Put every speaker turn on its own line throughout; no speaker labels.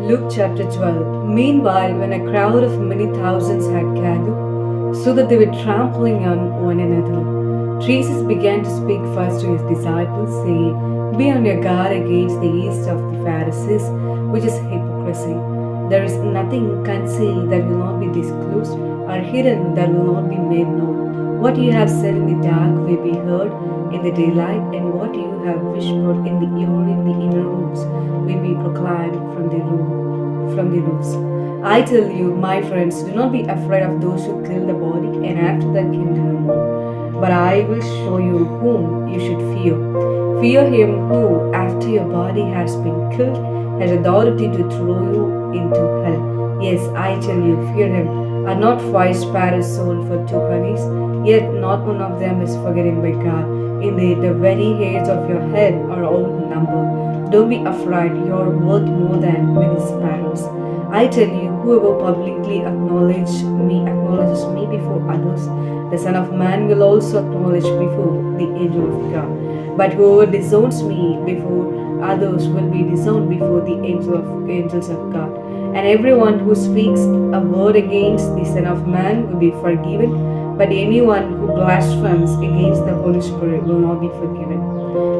Luke chapter 12. Meanwhile, when a crowd of many thousands had gathered, so that they were trampling on one another, Jesus began to speak first to his disciples, saying, Be on your guard against the yeast of the Pharisees, which is hypocrisy. There is nothing concealed that will not be disclosed, or hidden that will not be made known. What you have said in the dark will be heard in the daylight, and what you have whispered in the ear in the inner rooms will be proclaimed from the roofs. I tell you, my friends, do not be afraid of those who kill the body, and after that can do no more. But I will show you whom you should fear. Fear him who, after your body has been killed, has authority to throw you into hell. Yes, I tell you, fear him. Are not 5 sparrows sold for 2 pennies? Yet not one of them is forgotten by God. Indeed, the very hairs of your head are all numbered. Don't be afraid, you are worth more than many sparrows. I tell you, whoever publicly acknowledges me before others, the Son of Man will also acknowledge before the angel of God. But whoever disowns me before others will be disowned before the angels of God. And everyone who speaks a word against the Son of Man will be forgiven, but anyone who blasphemes against the Holy Spirit will not be forgiven.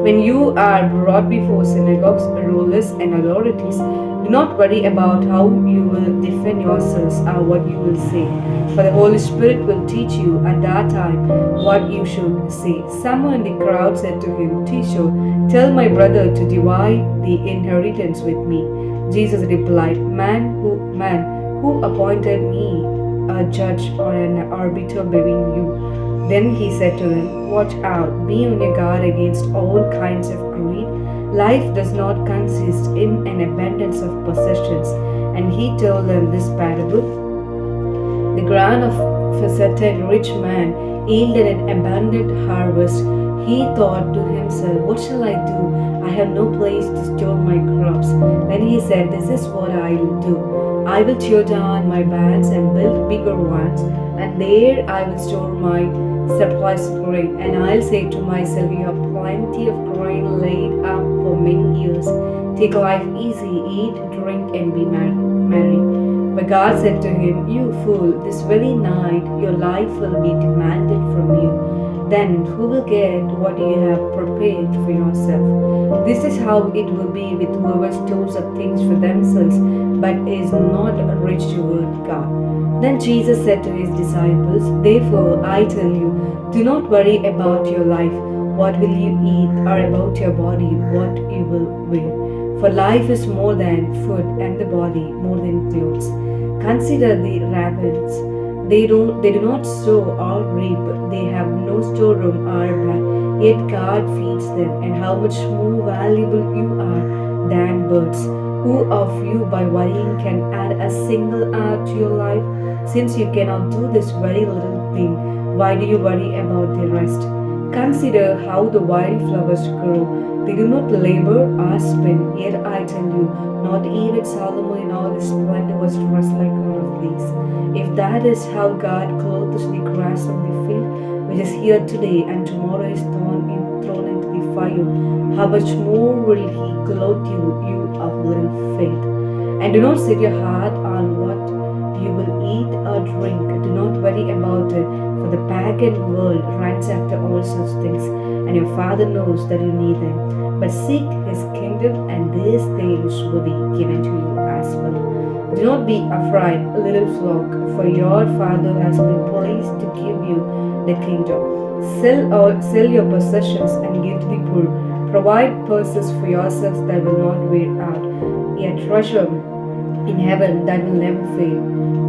When you are brought before synagogues, rulers, and authorities, do not worry about how you will defend yourselves or what you will say, for the Holy Spirit will teach you at that time what you should say. Someone in the crowd said to him, Teacher, tell my brother to divide the inheritance with me. Jesus replied, Man who appointed me a judge or an arbiter between you? Then he said to them, Watch out, be on your guard against all kinds of greed. Life does not consist in an abundance of possessions. And he told them this parable. The ground of a certain rich man yielded an abundant harvest. He thought to himself, What shall I do? I have no place to store my crops. Then he said, This is what I will do. I will tear down my barns and build bigger ones, and there I will store my surplus grain. And I'll say to myself, You have plenty of grain laid up for many years. Take life easy, eat, drink, and be merry. But God said to him, You fool, this very night your life will be demanded from you. Then who will get what you have prepared for yourself? This is how it will be with whoever stores up things for themselves, but is not rich toward God. Then Jesus said to his disciples, Therefore I tell you, do not worry about your life, what will you eat, or about your body, what you will wear. For life is more than food, and the body more than clothes. Consider the ravens. They do not sow or reap, they have no storeroom or barn, yet God feeds them. And how much more valuable you are than birds. Who of you by worrying can add a single hour to your life? Since you cannot do this very little thing, why do you worry about the rest? Consider how the wildflowers grow. They do not labor or spin, yet I tell you, not even Solomon in all his splendor was dressed like one of these. If that is how God clothes the grass of the field, which is here today and tomorrow is thrown into the fire, how much more will He clothe you of little faith? And do not set your heart on what you will eat or drink. Do not worry about it, for the pagan world runs after all such things, and your Father knows that you need them. But seek His kingdom, and these things will be given to you as well. Do not be afraid, little flock, for your Father has been pleased to give you the kingdom. Sell your possessions and give to the poor. Provide purses for yourselves that will not wear out, yet treasure in heaven that will never fail,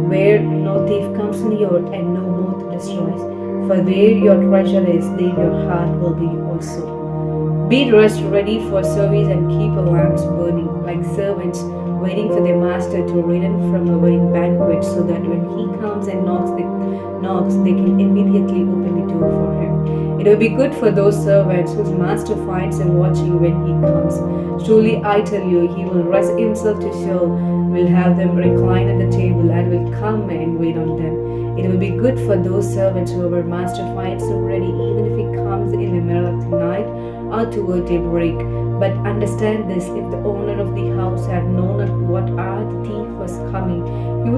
where no thief comes near and no moth destroys. For where your treasure is, there your heart will be also. Be dressed ready for service and keep your lamps burning, like servants waiting for their master to return from a wedding banquet, so that when he comes and knocks, they can immediately open the door for him. It will be good for those servants whose master finds them watching when he comes. Truly I tell you, he will rest himself to serve, will have them recline at the table, and will come and wait on them. It will be good for those servants whoever master finds them ready, even if he comes in the middle of the night or toward daybreak. But understand this, if the owner of the house had known what hour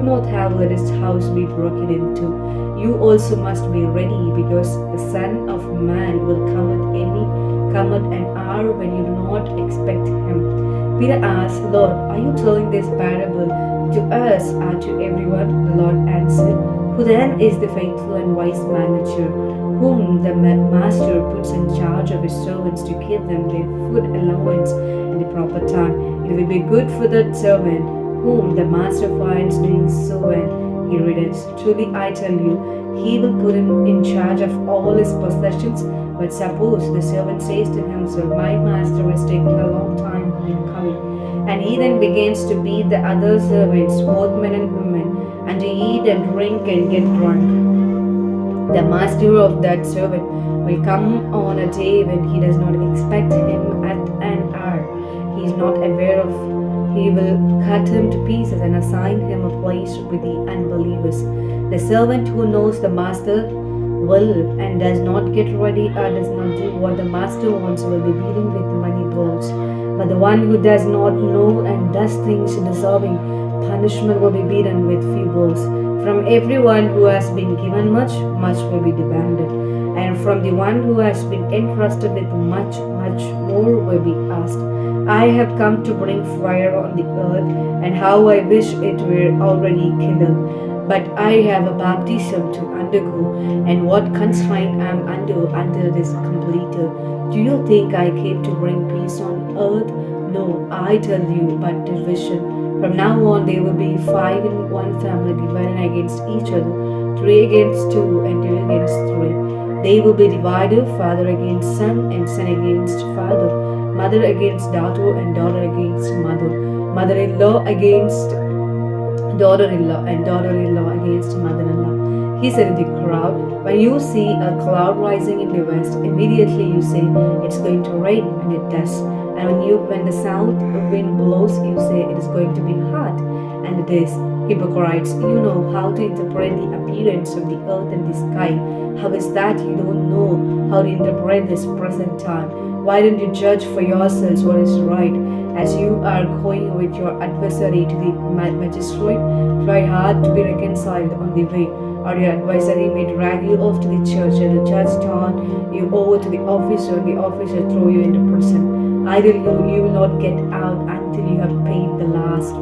not have let his house be broken into. You also must be ready, because the Son of Man will come at an hour when you do not expect him. Peter asked, Lord, are you telling this parable to us or to everyone? The Lord answered, who then is the faithful and wise manager, whom the master puts in charge of his servants to give them their food allowance in the proper time? It will be good for that servant whom the master finds doing so well. He reads, truly I tell you, he will put him in charge of all his possessions. But suppose the servant says to himself, my master is taking a long time in coming, and he then begins to beat the other servants, both men and women, and to eat and drink and get drunk. The master of that servant will come on a day when he does not expect him, at an hour he is not aware of. He will cut him to pieces and assign him a place with the unbelievers. The servant who knows the master will and does not get ready or does not do what the master wants will be beaten with many blows. But the one who does not know and does things deserving punishment will be beaten with few blows. From everyone who has been given much, much will be demanded. And from the one who has been entrusted with much, much more will be asked. I have come to bring fire on the earth, and how I wish it were already kindled. But I have a baptism to undergo, and what constraint I am under until it is completed. Do you think I came to bring peace on earth? No, I tell you, but division. From now on there will be 5 in one family divided against each other, 3 against 2, and 2 against 3. They will be divided, father against son, and son against father, mother against daughter, and daughter against mother, mother-in-law against daughter-in-law, and daughter-in-law against mother-in-law. He said to the crowd, when you see a cloud rising in the west, immediately you say, it's going to rain, and it does. And when the south wind blows, you say, it is going to be hot, and it is. Hypocrites, you know how to interpret the appearance of the earth and the sky. How is that you don't know how to interpret this present time? Why don't you judge for yourselves what is right? As you are going with your adversary to the magistrate, try hard to be reconciled on the way, or your adversary may drag you off to the church, and the judge turn you over to the officer, and the officer throw you into prison. Either you will not get out until you have paid the last